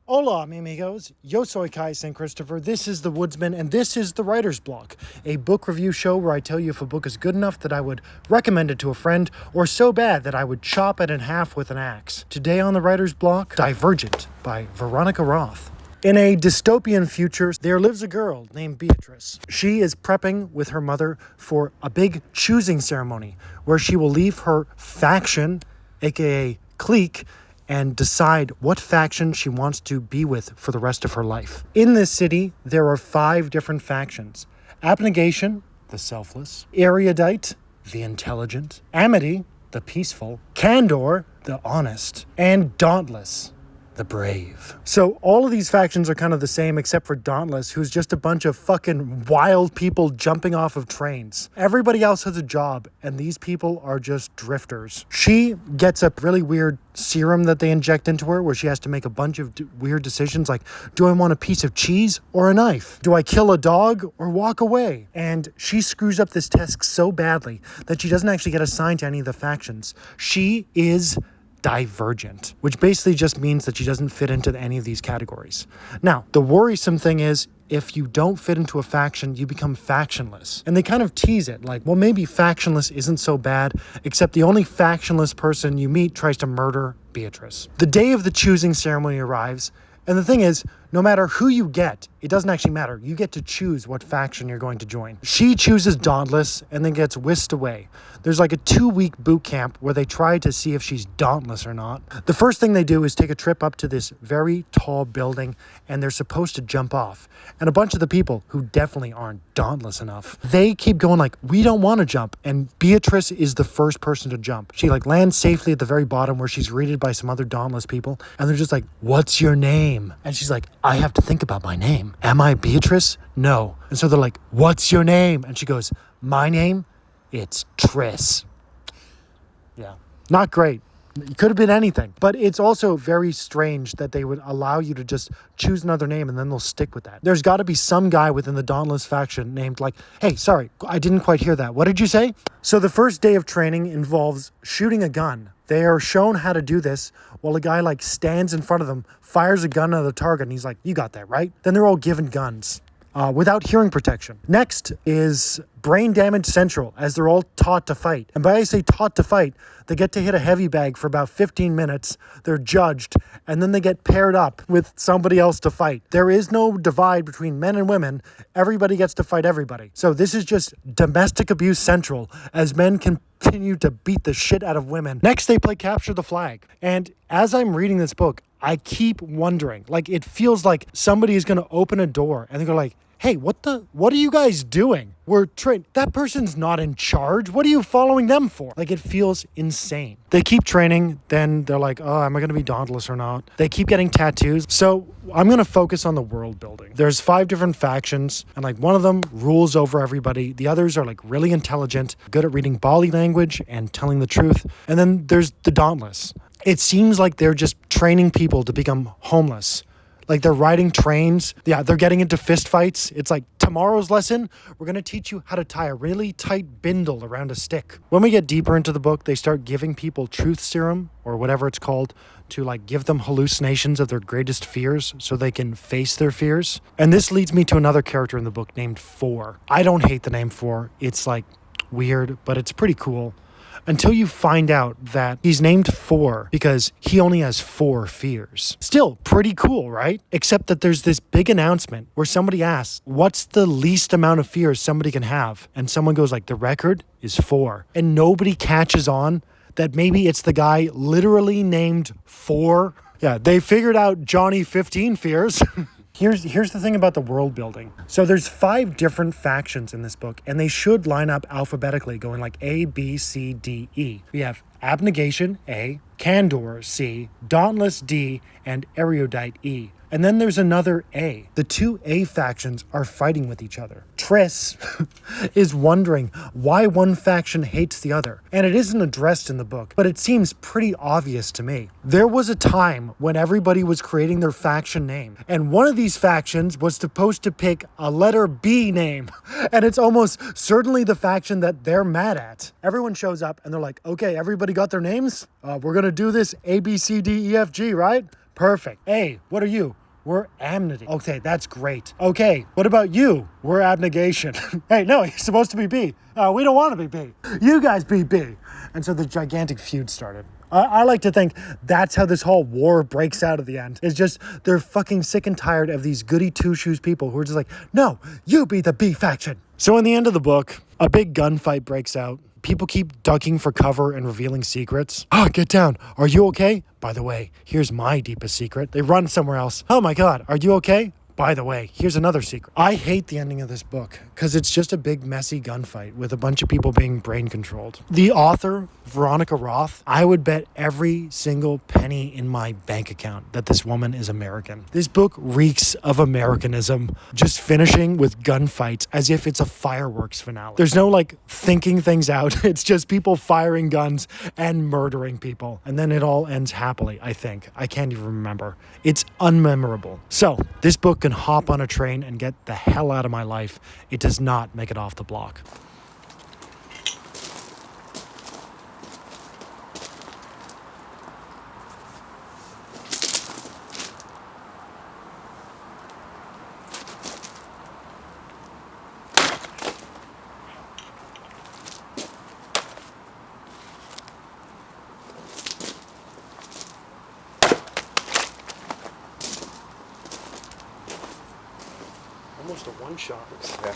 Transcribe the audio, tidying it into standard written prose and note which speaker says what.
Speaker 1: Hola, mi amigos. Yo soy St.Christopher. This is The Woodsman, and this is The Writer's Block, a book review show where I tell you if a book is good enough that I would recommend it to a friend, or so bad that I would chop it in half with an axe. Today on The Writer's Block, Divergent by Veronica Roth. In a dystopian future, there lives a girl named Beatrice. She is prepping with her mother for a big choosing ceremony where she will leave her faction, aka clique, and decide what faction she wants to be with for the rest of her life. In this city, there are 5 different factions. Abnegation, the selfless. Erudite, the intelligent. Amity, the peaceful. Candor, the honest. And Dauntless, the brave. So all of these factions are kind of the same except for Dauntless, who's just a bunch of fucking wild people jumping off of trains. Everybody else has a job, and these people are just drifters. She gets a really weird serum that they inject into her where she has to make a bunch of weird decisions like, do I want a piece of cheese or a knife? Do I kill a dog or walk away? And she screws up this test so badly that she doesn't actually get assigned to any of the factions. She is Divergent, which basically just means that she doesn't fit into any of these categories. Now, the worrisome thing is, if you don't fit into a faction, you become factionless. And they kind of tease it, like, well, maybe factionless isn't so bad, except the only factionless person you meet tries to murder Beatrice. The day of the choosing ceremony arrives, and the thing is, no matter who you get, it doesn't actually matter. You get to choose what faction you're going to join. She chooses Dauntless and then gets whisked away. There's like a 2-week boot camp where they try to see if she's dauntless or not. The first thing they do is take a trip up to this very tall building, and they're supposed to jump off. And a bunch of the people who definitely aren't dauntless enough, they keep going like, we don't want to jump. And Beatrice is the first person to jump. She like lands safely at the very bottom where she's greeted by some other dauntless people. And they're just like, what's your name? And she's like, I have to think about my name. Am I Beatrice? No. And so they're like, what's your name? And she goes, my name? It's Triss. Yeah. Not great. It could have been anything. But it's also very strange that they would allow you to just choose another name and then they'll stick with that. There's got to be some guy within the Dauntless faction named like, hey, sorry, I didn't quite hear that. What did you say? So the first day of training involves shooting a gun. They are shown how to do this while a guy like stands in front of them, fires a gun at the target, and he's like, you got that, right? Then they're all given guns without hearing protection. Next is Brain Damage Central, as they're all taught to fight. And by I say taught to fight, they get to hit a heavy bag for about 15 minutes, they're judged, and then they get paired up with somebody else to fight. There is no divide between men and women. Everybody gets to fight everybody. So this is just domestic abuse central, as men continue to beat the shit out of women. Next, they play Capture the Flag. And as I'm reading this book, I keep wondering, like, it feels like somebody is going to open a door and they go like, hey, what are you guys doing? We're trained. That person's not in charge. What are you following them for? Like, it feels insane. They keep training. Then they're like, oh, am I going to be dauntless or not? They keep getting tattoos. So I'm going to focus on the world building. There's 5 different factions, and like one of them rules over everybody. The others are like really intelligent, good at reading body language and telling the truth. And then there's the Dauntless. It seems like they're just training people to become homeless. Like they're riding trains. Yeah, they're getting into fist fights. It's like, tomorrow's lesson, we're going to teach you how to tie a really tight bindle around a stick. When we get deeper into the book, they start giving people truth serum or whatever it's called to like give them hallucinations of their greatest fears so they can face their fears. And this leads me to another character in the book named Four. I don't hate the name Four. It's like weird, but it's pretty cool. Until you find out that he's named Four because he only has 4 fears. Still pretty cool, right? Except that there's this big announcement where somebody asks, what's the least amount of fears somebody can have? And someone goes like, the record is 4. And nobody catches on that maybe it's the guy literally named Four. Yeah, they figured out Johnny 15 fears. Here's the thing about the world building. So there's 5 different factions in this book, and they should line up alphabetically, going like A, B, C, D, E. We have Abnegation, A, Candor, C, Dauntless, D, and Erudite, E. And then there's another A. The 2 A factions are fighting with each other. Triss is wondering why one faction hates the other. And it isn't addressed in the book, but it seems pretty obvious to me. There was a time when everybody was creating their faction name, and one of these factions was supposed to pick a letter B name. And it's almost certainly the faction that they're mad at. Everyone shows up and they're like, okay, everybody got their names? We're going to do this A, B, C, D, E, F, G, right? Perfect. A, what are you? We're amity. Okay, that's great. Okay, what about you? We're abnegation. Hey, no, you're supposed to be B. We don't want to be B. You guys be B. And so the gigantic feud started. I like to think that's how this whole war breaks out at the end. It's just they're fucking sick and tired of these goody two-shoes people who are just like, no, you be the B faction. So in the end of the book, a big gunfight breaks out. People keep ducking for cover and revealing secrets. Oh, get down. Are you okay? By the way, here's my deepest secret. They run somewhere else. Oh my God, are you okay? By the way, here's another secret. I hate the ending of this book because it's just a big messy gunfight with a bunch of people being brain controlled. The author, Veronica Roth, I would bet every single penny in my bank account that this woman is American. This book reeks of Americanism, just finishing with gunfights as if it's a fireworks finale. There's no like thinking things out. It's just people firing guns and murdering people. And then it all ends happily, I think. I can't even remember. It's unmemorable. So this book can hop on a train and get the hell out of my life. It does not make it off the block. Almost a one-shot.
Speaker 2: Yeah.